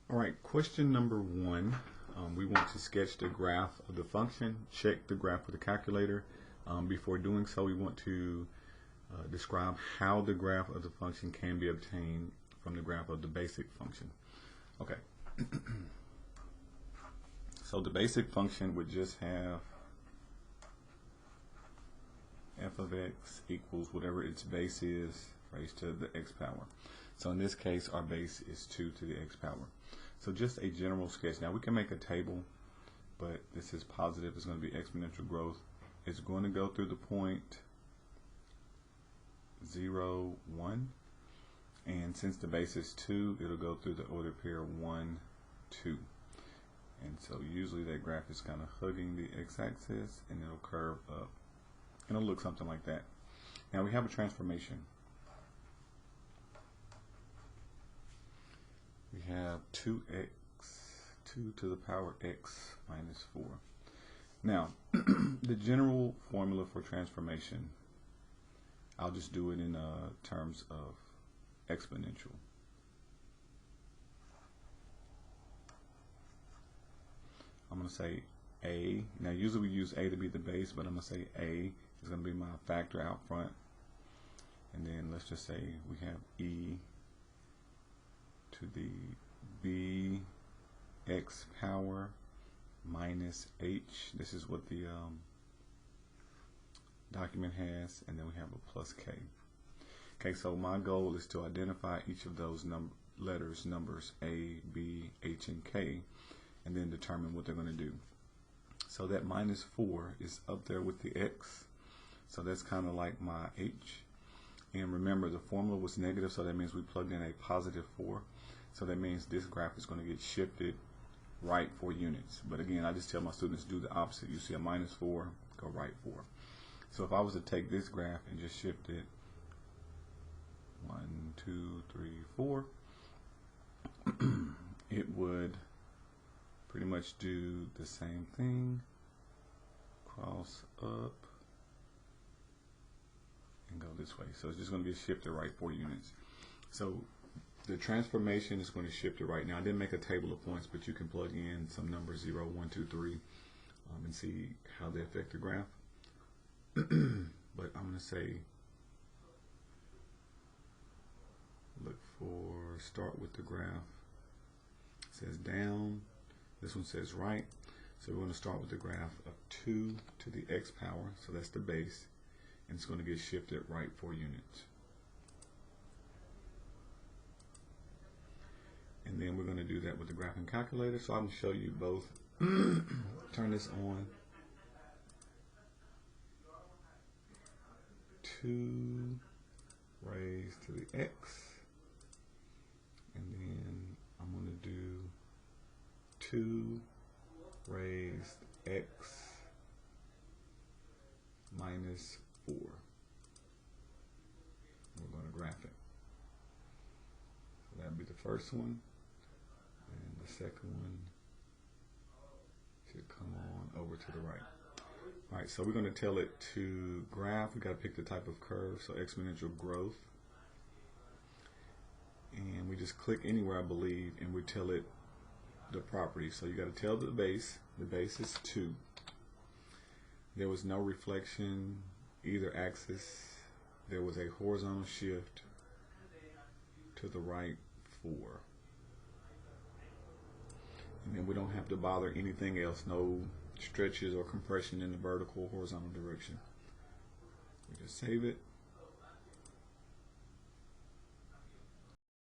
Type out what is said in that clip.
All right, question number 1. We want to sketch the graph of the function, check the graph with the calculator. Before doing so, we want to describe how the graph of the function can be obtained from the graph of the basic function. Okay. So the basic function would just have f of x equals whatever its base is raised to the x power. So in this case, our base is 2 to the x power. So just a general sketch. Now we can make a table, but this is positive. It's going to be exponential growth. It's going to go through the point 0, 1. And since the base is 2, it'll go through the order pair 1, 2. And so usually that graph is kind of hugging the x-axis, and it'll curve up. It'll look something like that. Now we have a transformation. We have 2x, 2 to the power x minus 4. Now, the general formula for transformation, I'll just do it in terms of exponential. I'm going to say a. Now, usually we use a to be the base, but I'm going to say a is going to be my factor out front. And then let's just say we have e to the b x power minus h. This is what the document has, and then we have a plus k. Okay, so my goal is to identify each of those numbers a, b, h, and k, and then determine what they're going to do. So that minus 4 is up there with the x, so that's kind of like my h. And remember, the formula was negative, so that means we plugged in a positive 4. So that means this graph is going to get shifted right 4 units. But again, I just tell my students do the opposite. You see a minus 4, go right 4. So if I was to take this graph and just shift it 1, 2, 3, 4, it would pretty much do the same thing. Cross up and go this way. So it's just going to get shifted right 4 units. So the transformation is going to shift it right. Now I didn't make a table of points, but you can plug in some numbers 0, 1, 2, 3 and see how they affect the graph. But I'm going to say look for start with the graph. It says down. This one says right. So we're going to start with the graph of 2 to the x power. So that's the base. And it's going to get shifted right 4 units. And then we're going to do that with the graphing calculator. So I'm going to show you both. Turn this on. 2 raised to the x. And then I'm going to do 2 raised x minus 4. We're going to graph it. So that'd be the first one. And the second one should come on over to the right. All right, so we're going to tell it to graph. We got to pick the type of curve, so exponential growth. And we just click anywhere, I believe, and we tell it the property. So you got to tell the base is 2. There was no reflection either axis. There was a horizontal shift to the right 4. And then we don't have to bother anything else, no stretches or compression in the vertical or horizontal direction. We just save it.